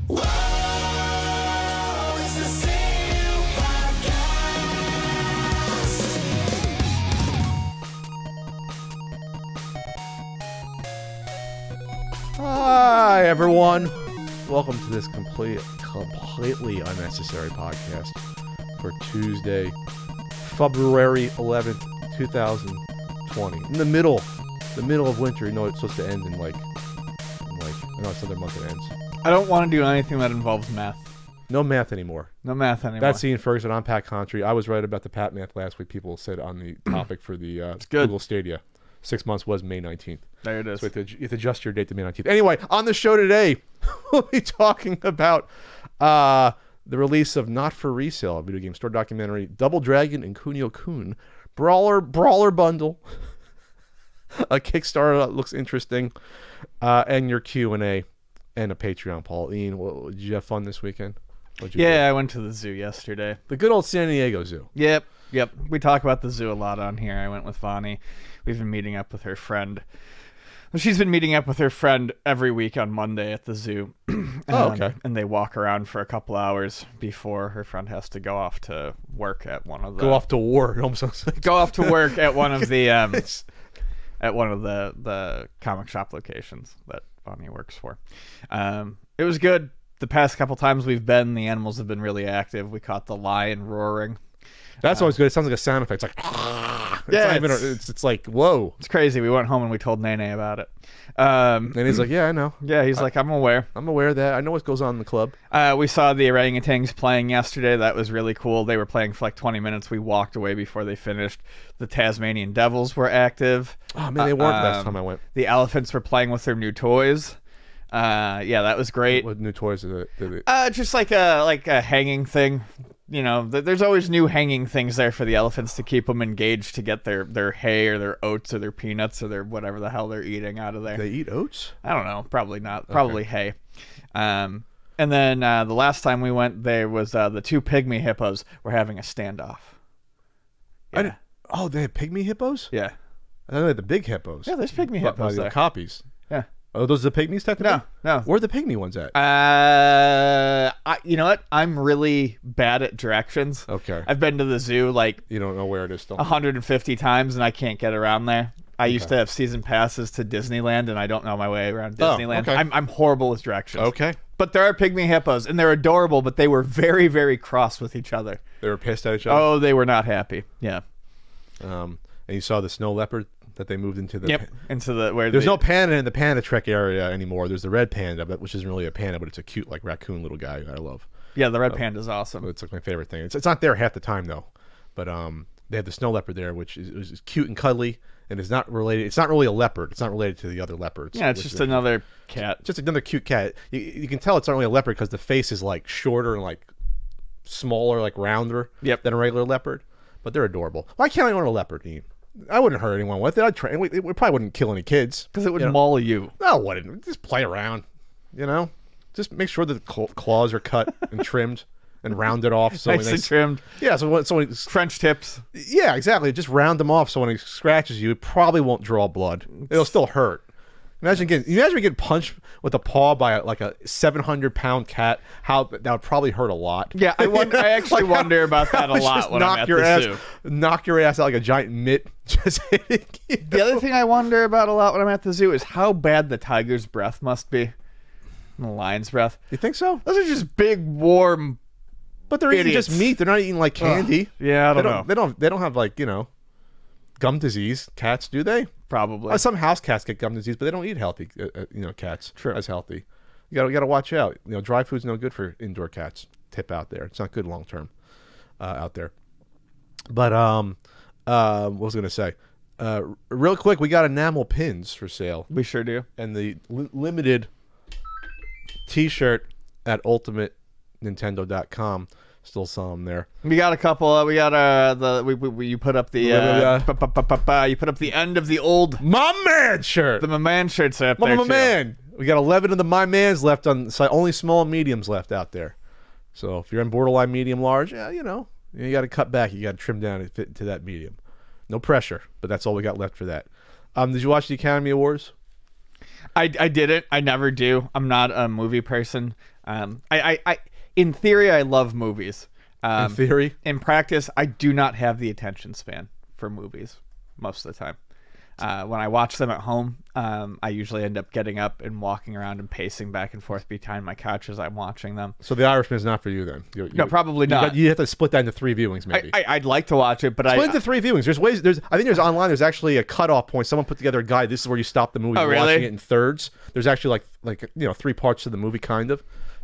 Whoa, it's the Resale Podcast. Hi, everyone. Welcome to this completely unnecessary podcast for Tuesday, February 11th, 2020. In the middle of winter. You know it's supposed to end in like it's another month it ends. I don't want to do anything that involves math. No math anymore. No math anymore. That's Ian Ferguson on Pat Country. I was right about the Pat math last week. People said on the topic for the Google Stadia. 6 months was May 19th. There it is. So you have to adjust your date to May 19th. Anyway, on the show today, we'll be talking about the release of Not For Resale, a video game store documentary, Double Dragon and Kunio-kun, Brawler Bundle, a Kickstarter that looks interesting, and your Q&A and a Patreon. Paul, Ian, did you have fun this weekend? I went to the zoo yesterday. The good old San Diego Zoo. Yep. We talk about the zoo a lot on here. I went with Vonnie. We've been meeting up with her friend. She's been meeting up with her friend every week on Monday at the zoo. Okay. And they walk around for a couple hours before her friend has to go off to work at one of the... Go off to war. It almost sounds like... Go off to work at one of the... at one of the comic shop locations that Vonnie works for. It was good. The past couple times we've been, the animals have been really active. We caught the lion roaring. That's always good. It sounds like a sound effect. It's like... It's like, whoa. It's crazy. We went home and we told Nene about it. And he's like, yeah, I know. Yeah, he's like, I'm aware. I'm aware of that. I know what goes on in the club. We saw the orangutans playing yesterday. That was really cool. They were playing for like 20 minutes. We walked away before they finished. The Tasmanian devils were active. Oh, man, they weren't last time I went. The elephants were playing with their new toys. Yeah, that was great. What new toys did it? Just like a hanging thing. You know, there's always new hanging things there for the elephants to keep them engaged, to get their hay or their oats or their peanuts or their whatever the hell they're eating out of there. They eat oats? I don't know. Probably not. Probably hay. And then the last time we went, there was the two pygmy hippos were having a standoff. Yeah. They have pygmy hippos? Yeah. I thought they had the big hippos. Yeah, there's pygmy hippos there. Copies. Yeah. Oh, those are the pygmies technically? No. Where are the pygmy ones at? You know what? I'm really bad at directions. Okay. I've been to the zoo like... You don't know where it is still? 150 times, and I can't get around there. I used to have season passes to Disneyland, and I don't know my way around Disneyland. Okay. I'm horrible with directions. Okay. But there are pygmy hippos, and they're adorable, but they were very, very cross with each other. They were pissed at each other? Oh, they were not happy. Yeah. And you saw the snow leopard that they moved into the... Yep, into the... where There's no panda in the Panda Trek area anymore. There's the red panda, which isn't really a panda, but it's a cute, like, raccoon little guy I love. Yeah, the red panda's awesome. It's like my favorite thing. It's not there half the time, though. But they have the snow leopard there, which is cute and cuddly, and is not related... It's not really a leopard. It's not related to the other leopards. Yeah, it's just another cat. Just another cute cat. You can tell it's not really a leopard because the face is, like, shorter and, like, smaller, like, rounder than a regular leopard. But they're adorable. Why can't I own a leopard, Ian? I wouldn't hurt anyone with it. We probably wouldn't kill any kids. Because it would maul you. No, it wouldn't. Just play around, you know? Just make sure that the claws are cut and trimmed and rounded off. So Nicely trimmed. Yeah, so when French tips. Yeah, exactly. Just round them off so when he scratches you, it probably won't draw blood. It'll still hurt. Imagine getting punched with a paw by a 700-pound cat. How that would probably hurt a lot. Yeah, I actually wonder about that a lot when I'm at the zoo. Knock your ass out like a giant mitt. Just hitting you. The other thing I wonder about a lot when I'm at the zoo is how bad the tiger's breath must be. And the lion's breath. You think so? Those are just big, warm. But they're eating just meat. They're not eating like candy. Yeah, I don't know. They don't have like gum disease. Cats, do they? Probably. Some house cats get gum disease, but they don't eat healthy. Cats. True. As healthy. You gotta watch out. Dry food's no good for indoor cats. Tip out there. It's not good long term. Out there. But what was I gonna say? Real quick, we got enamel pins for sale. We sure do. And the limited T-shirt at ultimatenintendo.com. Still saw them there. We got a couple. We got you put up the you put up the end of the old My Man shirt. The My Man shirts are up there My too. Man. We got 11 of the My Mans left on the site. Only small and mediums left out there. So if you're in borderline medium large, you got to cut back. You got to trim down and fit into that medium. No pressure, but that's all we got left for that. Did you watch the Academy Awards? I didn't. I never do. I'm not a movie person. I in theory, I love movies. In theory, in practice, I do not have the attention span for movies most of the time. When I watch them at home, I usually end up getting up and walking around and pacing back and forth behind my couch as I'm watching them. so The Irishman is not for you then. No, probably not. You have to split that into 3 viewings, maybe. I'd like to watch it, but Split into 3 viewings. There's ways. I think there's online. There's actually a cutoff point. Someone put together a guide. This is where you stop the movie. Oh, really? Watching it in thirds. There's actually like 3 parts to the movie, kind of.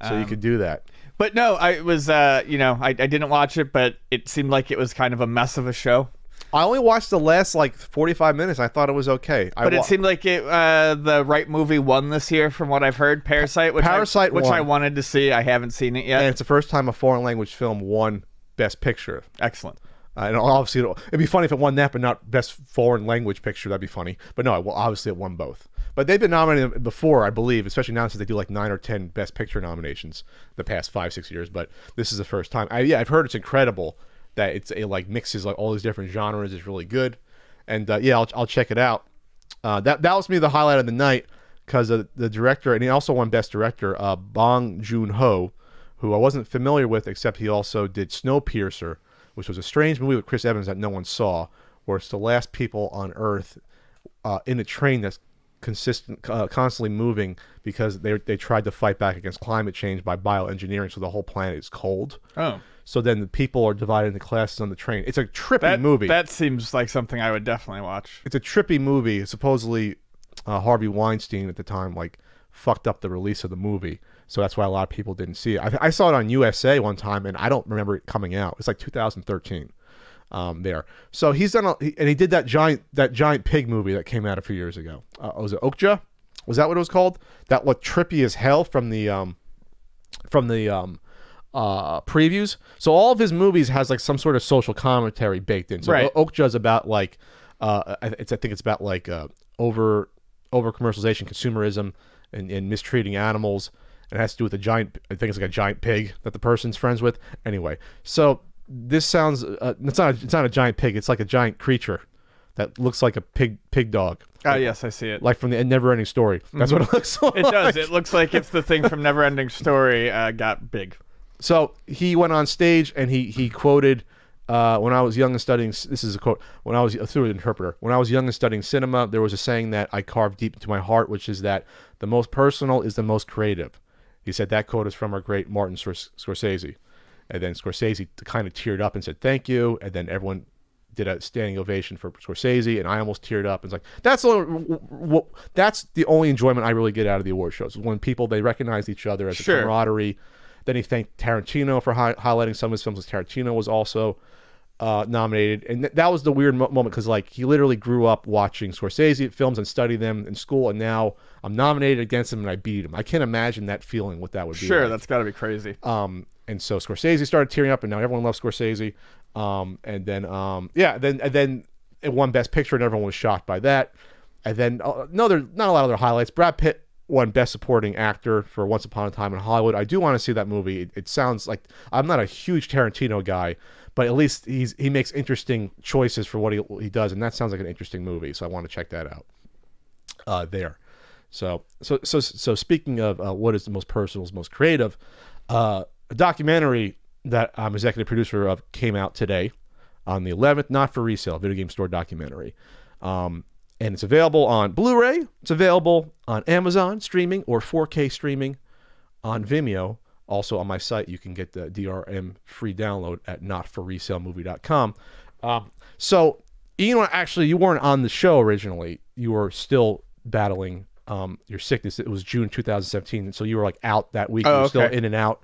So you could do that. But no, I was, I didn't watch it, but it seemed like it was kind of a mess of a show. I only watched the last 45 minutes. I thought it was okay. But it seemed like the right movie won this year, from what I've heard. Parasite, which won. I wanted to see. I haven't seen it yet. And it's the first time a foreign language film won Best Picture. Excellent. And obviously, it'd be funny if it won that, but not Best Foreign Language Picture. That'd be funny. But no, obviously it won both. But they've been nominated before, I believe, especially now since they do like 9 or 10 Best Picture nominations the past 5-6 years. But this is the first time. I've heard it's incredible that it mixes like all these different genres. It's really good. And I'll check it out. That was me the highlight of the night because the director, and he also won Best Director, Bong Joon-ho, who I wasn't familiar with, except he also did Snowpiercer, which was a strange movie with Chris Evans that no one saw, where it's the last people on Earth in a train that's constantly moving because they tried to fight back against climate change by bioengineering, so the whole planet is cold. Oh. So then the people are divided into classes on the train. It's a trippy movie. That seems like something I would definitely watch. It's a trippy movie. Supposedly, Harvey Weinstein at the time fucked up the release of the movie, so that's why a lot of people didn't see it. I saw it on USA one time, and I don't remember it coming out. It's like 2013. There. So he's done, and he did that giant pig movie that came out a few years ago. Was it Okja? Was that what it was called? That looked trippy as hell from the previews. So all of his movies has like some sort of social commentary baked in. So right. Okja's about I think it's about over commercialization, consumerism, and mistreating animals. And it has to do with I think it's like a giant pig that the person's friends with. Anyway, so this sounds it's not a giant pig. It's like a giant creature that looks like a pig dog. Oh, yes, I see it. Like from the Never-Ending Story. That's what it looks like. It does. It looks like it's the thing from Never-Ending Story got big. So he went on stage and he quoted, when I was young and studying, this is a quote, through an interpreter, when I was young and studying cinema, there was a saying that I carved deep into my heart, which is that the most personal is the most creative. He said that quote is from our great Martin Scorsese. And then Scorsese kind of teared up and said, thank you. And then everyone did a standing ovation for Scorsese, and I almost teared up. And it's like, that's the only enjoyment I really get out of the award shows, when people, they recognize each other as a camaraderie. Then he thanked Tarantino for highlighting some of his films. Tarantino was also nominated. And that was the weird moment, because he literally grew up watching Scorsese films and studied them in school, and now I'm nominated against him and I beat him. I can't imagine that feeling, what that would be Sure, like. that's got to be crazy. And so Scorsese started tearing up, and now everyone loves Scorsese. And then it won Best Picture, and everyone was shocked by that. And then there's not a lot of other highlights. Brad Pitt won Best Supporting Actor for Once Upon a Time in Hollywood. I do want to see that movie. It sounds like, I'm not a huge Tarantino guy, but at least he makes interesting choices for what he does, and that sounds like an interesting movie. So I want to check that out. There. So speaking of what is the most personal, is most creative, a documentary that I'm executive producer of came out today on the 11th, Not for Resale, video game store documentary. And it's available on Blu-ray. It's available on Amazon streaming or 4K streaming on Vimeo. Also on my site, you can get the DRM free download at notforresalemovie.com. So, Ian, actually, you weren't on the show originally. You were still battling your sickness. It was June 2017, and so you were out that week. You were still in and out,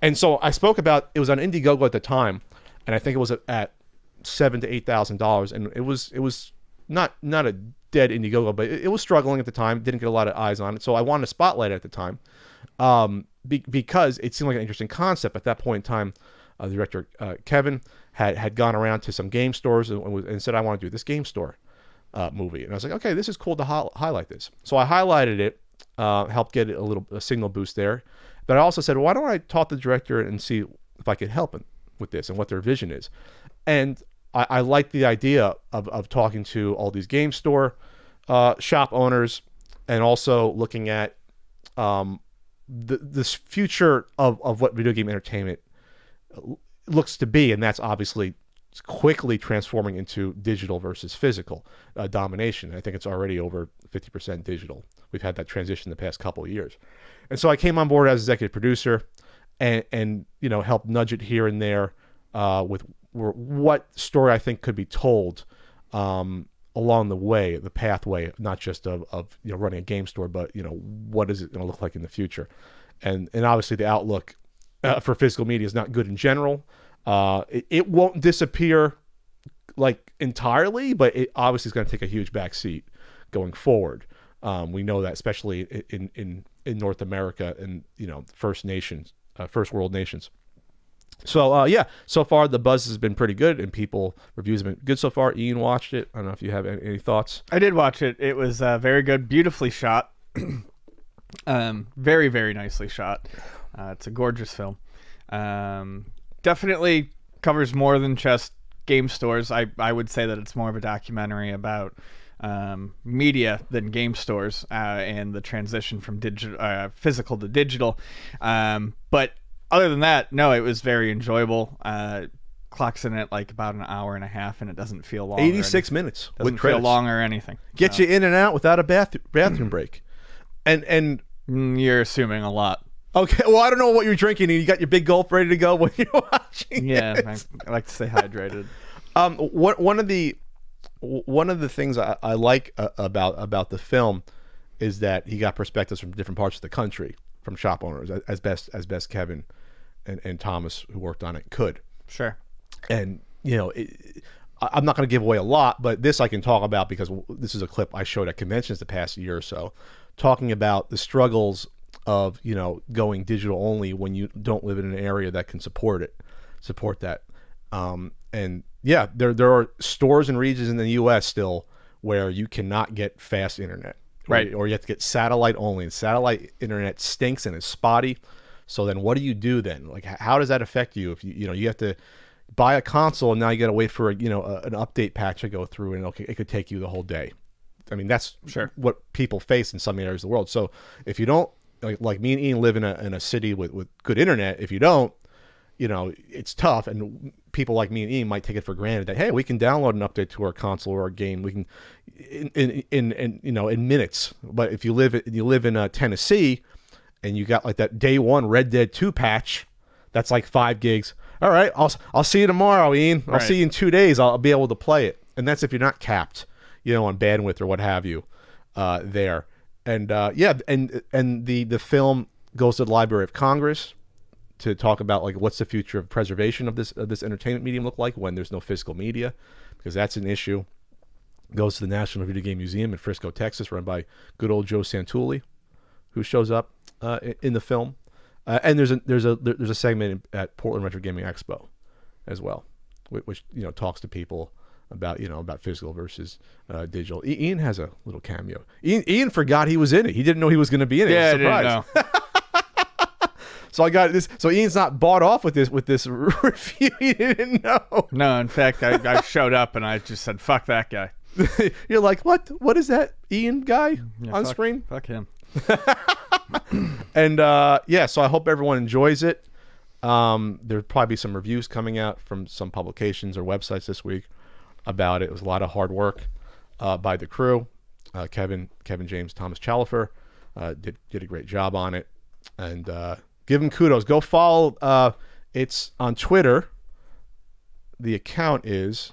And so I spoke about, it was on Indiegogo at the time, and I think it was at $7,000 to $8,000, and it was not a dead Indiegogo, but it was struggling at the time. Didn't get a lot of eyes on it, so I wanted to spotlight it at the time, because it seemed like an interesting concept. At that point in time, the director Kevin had gone around to some game stores and said, I want to do this game store movie, and I was like, okay, this is cool to highlight this. So I highlighted it, helped get a signal boost there. But I also said, well, why don't I talk to the director and see if I could help with this and what their vision is. And I like the idea of talking to all these game store shop owners and also looking at this future of what video game entertainment looks to be, and that's obviously quickly transforming into digital versus physical domination. I think it's already over 50% digital. We've had that transition the past couple of years. And so I came on board as executive producer and helped nudge it here and there with what story I think could be told along the way, the pathway, not just of running a game store, but what is it going to look like in the future. And obviously the outlook for physical media is not good in general. It won't disappear like entirely, but it obviously is going to take a huge backseat going forward. We know that, especially in North America and first world nations. So so far the buzz has been pretty good, and reviews have been good so far. Ian watched it. I don't know if you have any thoughts. I did watch it. It was very good, beautifully shot, very, very nicely shot. It's a gorgeous film. Definitely covers more than just game stores. I would say that it's more of a documentary about media than game stores and the transition from physical to digital. But other than that, no, it was very enjoyable. Clocks in at like about an hour and a half, and it doesn't feel long. 86 minutes. Doesn't feel long or anything. Get you in and out without a bathroom break. And you're assuming a lot. Okay, well, I don't know what you're drinking, and you got your big gulp ready to go when you're watching. Yeah, it. I like to stay hydrated. One of the things I like about the film is that he got perspectives from different parts of the country, from shop owners, as best Kevin and Thomas, who worked on it, could. Sure. And I'm not going to give away a lot, but this I can talk about because this is a clip I showed at conventions the past year or so, talking about the struggles of going digital only when you don't live in an area that can support that. And yeah, there are stores and regions in the U.S. still where you cannot get fast internet, right? Or you have to get satellite only, and satellite internet stinks and is spotty. So then, what do you do then? Like, how does that affect you? If you have to buy a console, and now you got to wait for an update patch to go through, and it could take you the whole day. I mean, that's what people face in some areas of the world. So if you don't, like me and Ian live in a city with good internet, if you don't, it's tough, and people like me and Ian might take it for granted that, hey, we can download an update to our console or our game. We can in minutes. But if you live in Tennessee, and you got like that day one Red Dead 2 patch, that's like 5 gigs. All right, I'll see you tomorrow, Ian. I'll see you in 2 days. I'll be able to play it, and that's if you're not capped, on bandwidth or what have you, there. And and the film goes to the Library of Congress to talk about like what's the future of preservation of this entertainment medium look like when there's no physical media, because that's an issue. Goes to the National Video Game Museum in Frisco, Texas, run by good old Joe Santulli, who shows up in the film. And there's a segment at Portland Retro Gaming Expo as well, which talks to people about physical versus digital. Ian has a little cameo. Ian forgot he was in it. He didn't know he was going to be in it. Yeah, I didn't know. So I got this. So Ian's not bought off with this review. He didn't know. No, in fact, I showed up and I just said, "Fuck that guy." You're like, what? What is that Ian guy on screen? Fuck him. And so I hope everyone enjoys it. There'll probably be some reviews coming out from some publications or websites this week about it. It was a lot of hard work by the crew. Kevin James, Thomas Chalifer did a great job on it, and give him kudos. Go follow. It's on Twitter. The account is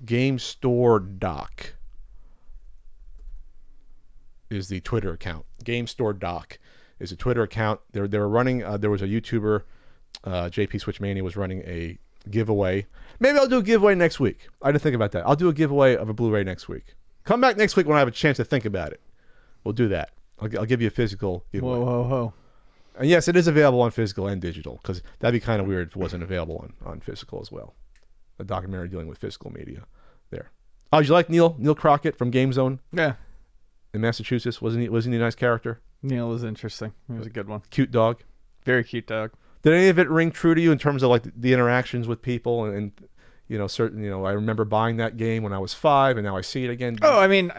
Game Store Doc. Is the Twitter account. Game Store Doc is a Twitter account. They were running. There was a YouTuber, JP Switchmania, was running a giveaway. Maybe I'll do a giveaway next week. I didn't think about that. I'll do a giveaway of a Blu-ray next week. Come back next week when I have a chance to think about it. We'll do that. I'll give you a physical giveaway. Whoa. And yes, it is available on physical and digital, because that'd be kind of weird if it wasn't available on physical as well. A documentary dealing with physical media there. Oh, did you like Neil Crockett from Game Zone? Yeah. In Massachusetts, wasn't he a nice character? Neil was interesting. He was a good one. Cute dog. Very cute dog. Did any of it ring true to you in terms of like the interactions with people and certain, I remember buying that game when I was 5, and now I see it again. Oh, I mean,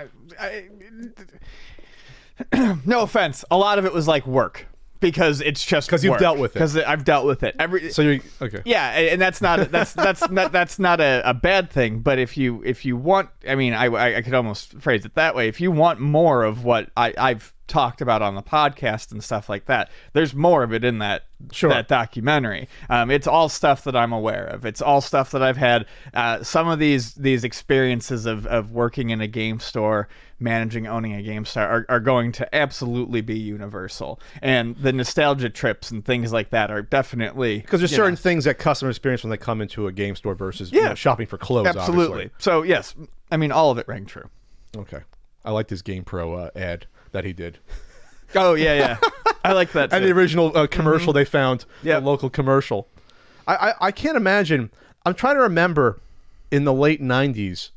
no offense. A lot of it was like work because it's just because you've dealt with it. Because I've dealt with it. So you're okay. Yeah, and that's not a bad thing. But if you want, I mean, I could almost phrase it that way. If you want more of what I've talked about on the podcast and stuff like that, there's more of it in that documentary. It's all stuff that I'm aware of. It's all stuff that I've had. Some of these experiences of working in a game store, managing, owning a game store are going to absolutely be universal. And the nostalgia trips and things like that are definitely, because there's certain things that customers experience when they come into a game store versus shopping for clothes. Absolutely. Obviously. So yes, I mean, all of it rang true. Okay, I like this Game Pro ad that he did. Oh yeah. I like that too. And the original commercial they found, the local commercial. I can't imagine. I'm trying to remember in the late 90s,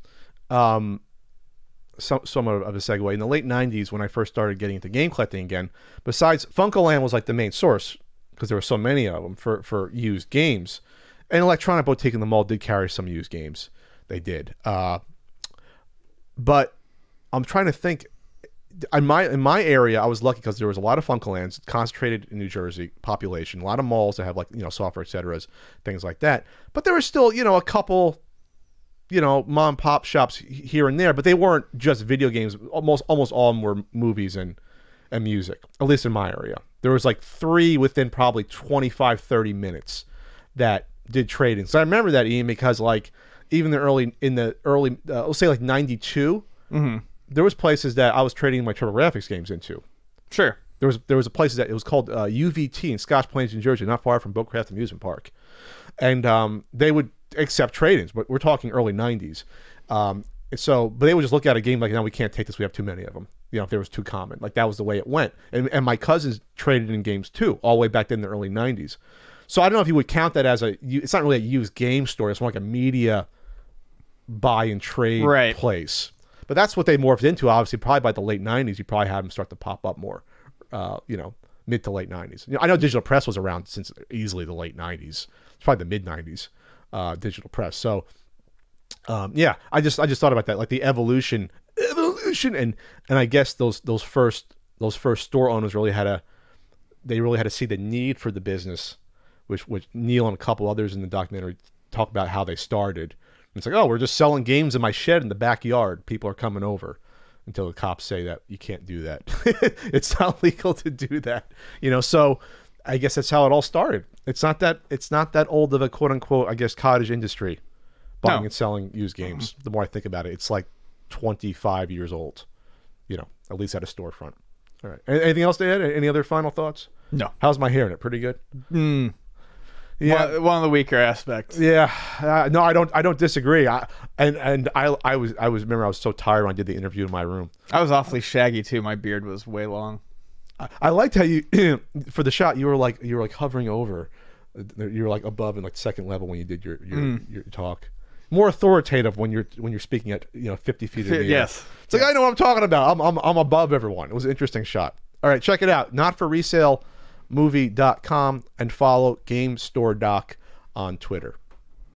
somewhat of a segue, in the late 90s when I first started getting into game collecting again, besides Funkoland was like the main source because there were so many of them for used games. And Electronic Boutique in the mall did carry some used games. They did. But I'm trying to think. In my area, I was lucky because there was a lot of Funkolands concentrated in New Jersey population, a lot of malls that have software, et cetera, things like that. But there was still, a couple, mom and pop shops here and there, but they weren't just video games. Almost all of them were movies and music, at least in my area. There was like 3 within probably 25, 30 minutes that did trading. So I remember that, Ian, because even in the early, let's say 92, there was places that I was trading my TurboGrafx games into. Sure. There was a place that it was called UVT in Scotch Plains, New Jersey, not far from Boatcraft Amusement Park, and they would accept trade-ins. But we're talking early 90s. But they would just look at a game like, no, we can't take this. We have too many of them. If there was too common, that was the way it went. And my cousins traded in games too, all the way back in the early 90s. So I don't know if you would count that as it's not really a used game store. It's more like a media buy and trade place. But that's what they morphed into. Obviously, probably by the late 90s, you probably have them start to pop up more, mid to late 90s. I know digital press was around since easily the late 90s. It's probably the mid 90s, digital press. So, I just thought about that, like the evolution, and I guess those first store owners really had to see the need for the business, which Neil and a couple others in the documentary talk about how they started. It's like, oh, we're just selling games in my shed in the backyard. People are coming over until the cops say that you can't do that. It's not legal to do that. So I guess that's how it all started. It's not that old of a quote unquote, I guess, cottage industry, buying and selling used games. The more I think about it, it's like 25 years old, at least at a storefront. All right. Anything else to add? Any other final thoughts? No. How's my hair in it? Pretty good? Yeah, one of the weaker aspects. Yeah, no, I don't disagree. I remember I was so tired when I did the interview in my room. I was awfully shaggy too. My beard was way long. I liked how you for the shot you were like hovering over, you were like above and second level when you did your talk. More authoritative when you're speaking at 50 feet in the air. Yes, it's like I know what I'm talking about. I'm above everyone. It was an interesting shot. All right, check it out. Not for resale. movie.com and follow GameStore Doc on Twitter.